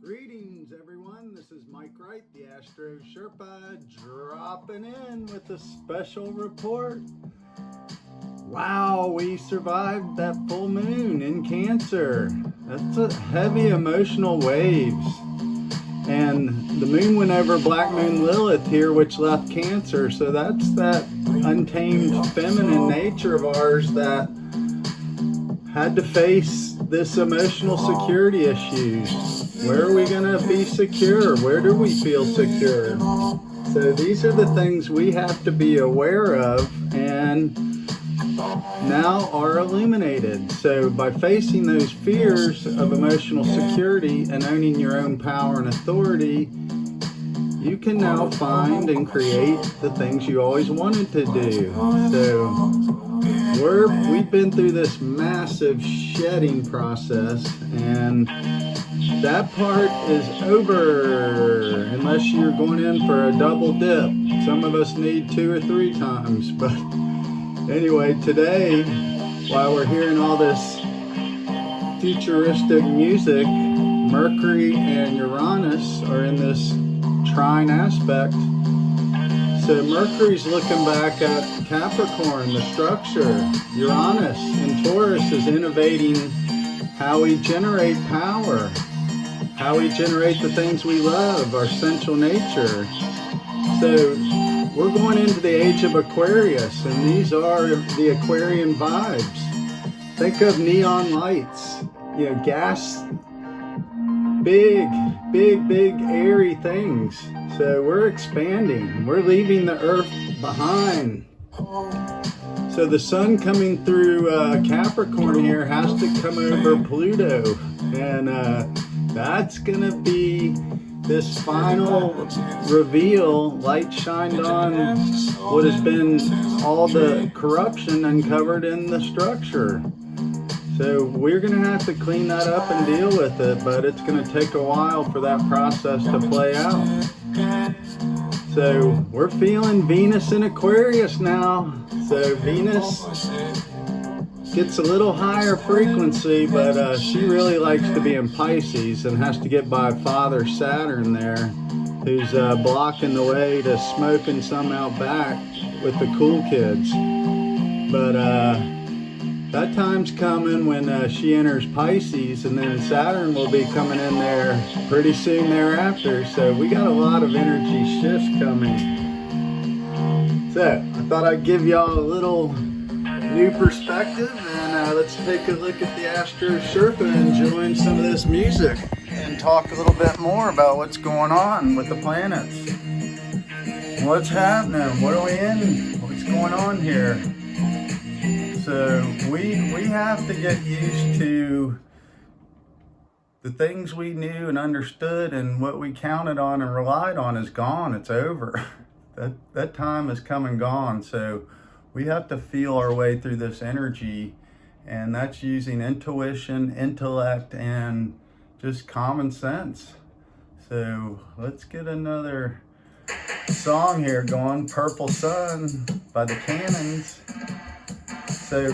Greetings everyone, this is Mike Wright, the Astro Sherpa, dropping in with a special report. Wow, we survived that full moon in Cancer. That's a heavy emotional waves. And the moon went over Black Moon Lilith here, which left Cancer. So that's that untamed feminine nature of ours that had to face this emotional security issues. Where are we going to be secure? Where do we feel secure? So these are the things we have to be aware of and now are illuminated. So by facing those fears of emotional security and owning your own power and authority, you can now find and create the things you always wanted to do. So we've been through this massive shedding process, and that part is over, unless you're going in for a double dip. Some of us need 2 or 3 times, but anyway, today, while we're hearing all this futuristic music, Mercury and Uranus are in this trine aspect. So Mercury's looking back at Capricorn, the structure. Uranus in Taurus is innovating how we generate power, how we generate the things we love, our essential nature. So we're going into the age of Aquarius, and these are the Aquarian vibes. Think of neon lights, gas, big, airy things. So we're expanding. We're leaving the earth behind. So the sun coming through Capricorn here has to come over Pluto, and that's gonna be this final reveal. Light shined on what has been all the corruption uncovered in the structure. So we're gonna have to clean that up and deal with it, but it's gonna take a while for that process to play out. So we're feeling Venus in Aquarius now. So Venus gets a little higher frequency, but she really likes to be in Pisces and has to get by Father Saturn there, who's blocking the way to smoking some out back with the cool kids. But that time's coming when she enters Pisces, and then Saturn will be coming in there pretty soon thereafter. So we got a lot of energy shifts coming. So I thought I'd give y'all a little new perspective, and let's take a look at the Astro Sherpa enjoying some of this music and talk a little bit more about what's going on with the planets. What's happening? What are we in? What's going on here? So we have to get used to the things we knew and understood, and what we counted on and relied on is gone. It's over. That time is come and gone. So we have to feel our way through this energy, and that's using intuition, intellect, and just common sense. So let's get another song here going, Purple Sun by the Cannons. So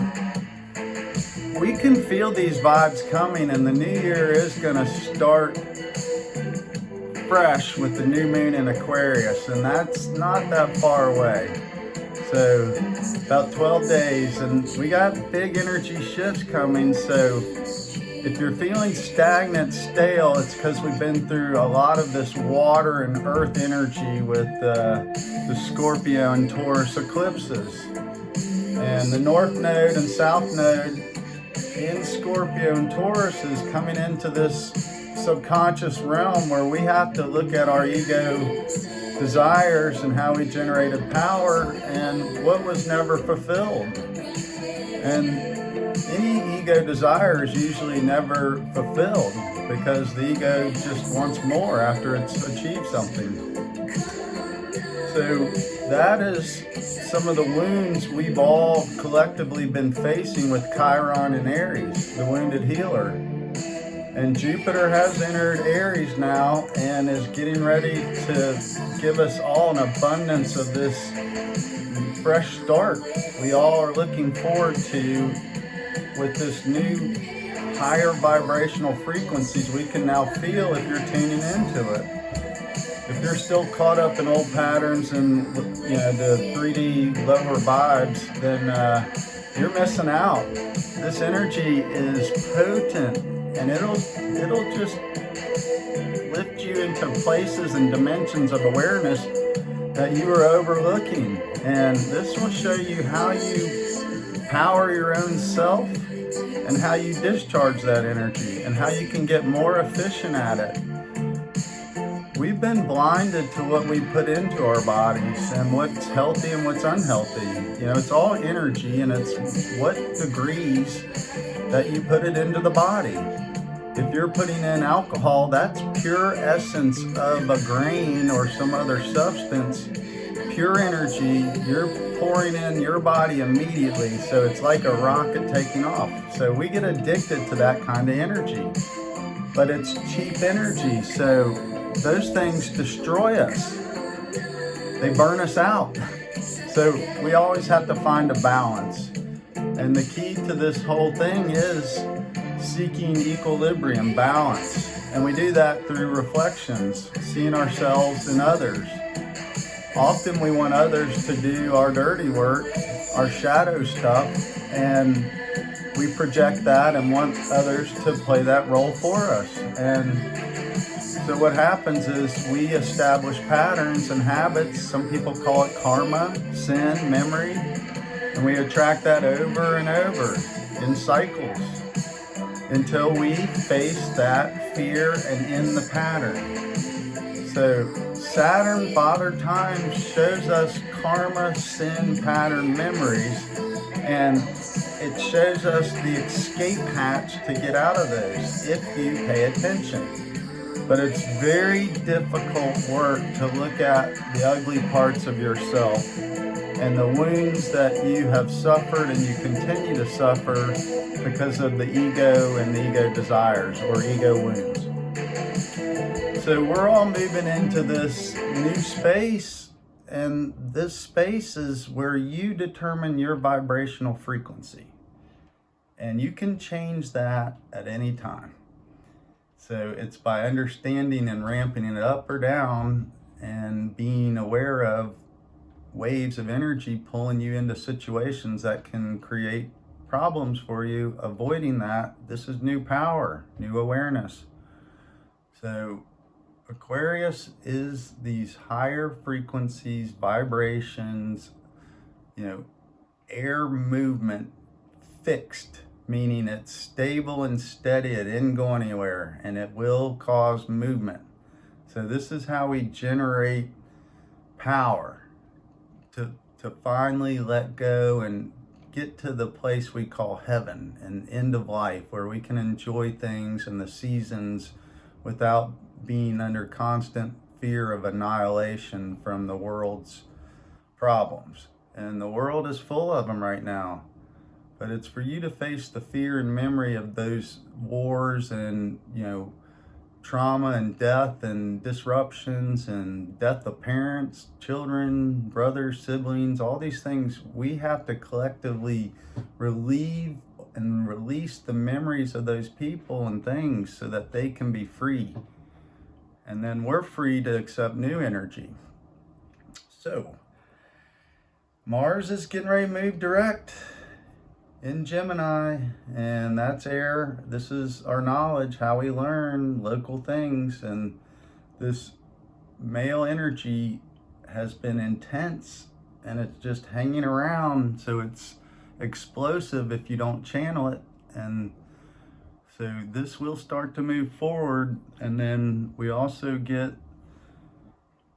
we can feel these vibes coming, and the new year is gonna start fresh with the new moon in Aquarius, and that's not that far away. So about 12 days, and we got big energy shifts coming. So if you're feeling stagnant, stale, it's because we've been through a lot of this water and earth energy with the Scorpio and Taurus eclipses. And the North Node and South Node in Scorpio and Taurus is coming into this subconscious realm where we have to look at our ego desires and how we generated power and what was never fulfilled. And any ego desire is usually never fulfilled because the ego just wants more after it's achieved something. So that is some of the wounds we've all collectively been facing with Chiron and Aries, the wounded healer. And Jupiter has entered Aries now and is getting ready to give us all an abundance of this fresh start we all are looking forward to with this new higher vibrational frequencies we can now feel if you're tuning into it. If you're still caught up in old patterns and the 3D lower vibes, then you're missing out. This energy is potent, and it'll just lift you into places and dimensions of awareness that you were overlooking. And this will show you how you power your own self and how you discharge that energy and how you can get more efficient at it. We've been blinded to what we put into our bodies and what's healthy and what's unhealthy. It's all energy, and it's what degrees that you put it into the body. If you're putting in alcohol, that's pure essence of a grain or some other substance, pure energy. You're pouring in your body immediately, so it's like a rocket taking off. So we get addicted to that kind of energy, but it's cheap energy, so those things destroy us. They burn us out. So we always have to find a balance. And the key to this whole thing is seeking equilibrium, balance. And we do that through reflections, seeing ourselves in others. Often we want others to do our dirty work, our shadow stuff, and we project that and want others to play that role for us. And so what happens is we establish patterns and habits. Some people call it karma, sin, memory, and we attract that over and over in cycles until we face that fear and end the pattern. So Saturn, Father Time, shows us karma, sin, pattern, memories, and it shows us the escape hatch to get out of those if you pay attention. But it's very difficult work to look at the ugly parts of yourself and the wounds that you have suffered and you continue to suffer because of the ego and the ego desires or ego wounds. So we're all moving into this new space, and this space is where you determine your vibrational frequency, and you can change that at any time. So it's by understanding and ramping it up or down and being aware of waves of energy pulling you into situations that can create problems for you. Avoiding that, this is new power, new awareness. So Aquarius is these higher frequencies, vibrations, air movement, fixed, meaning it's stable and steady, it didn't go anywhere, and it will cause movement. So this is how we generate power to finally let go and get to the place we call heaven, an end of life, where we can enjoy things and the seasons without being under constant fear of annihilation from the world's problems. And the world is full of them right now. But it's for you to face the fear and memory of those wars and, trauma and death and disruptions and death of parents, children, brothers, siblings, all these things. We have to collectively relieve and release the memories of those people and things so that they can be free. And then we're free to accept new energy. So Mars is getting ready to move direct in Gemini, and that's air. This is our knowledge, how we learn local things, and this male energy has been intense and it's just hanging around, so it's explosive if you don't channel it. And so this will start to move forward, and then we also get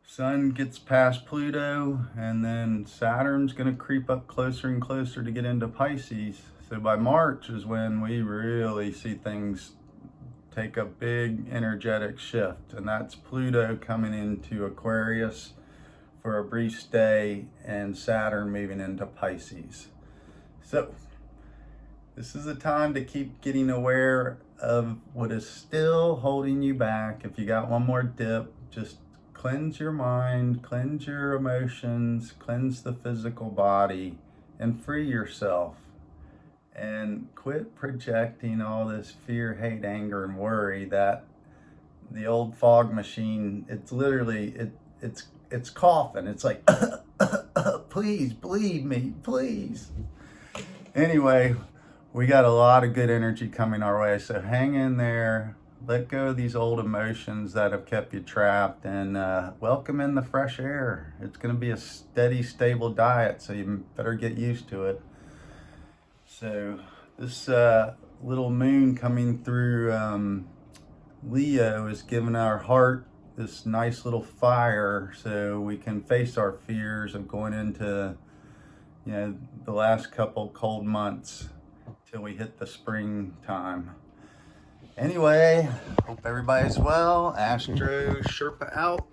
Sun gets past Pluto, and then Saturn's going to creep up closer and closer to get into Pisces. So by March is when we really see things take a big energetic shift, and that's Pluto coming into Aquarius for a brief stay and Saturn moving into Pisces. So this is a time to keep getting aware of what is still holding you back. If you got one more dip, just cleanse your mind, cleanse your emotions, cleanse the physical body, and free yourself. and quit projecting all this fear, hate, anger, and worry that the old fog machine, it's literally, it's coughing. It's like, please believe me, please. Anyway, we got a lot of good energy coming our way, so hang in there. Let go of these old emotions that have kept you trapped, and welcome in the fresh air. It's going to be a steady, stable diet, so you better get used to it. So this little moon coming through Leo is giving our heart this nice little fire, so we can face our fears of going into, you know, the last couple cold months till we hit the springtime. Anyway, hope everybody's well. Astro Sherpa out.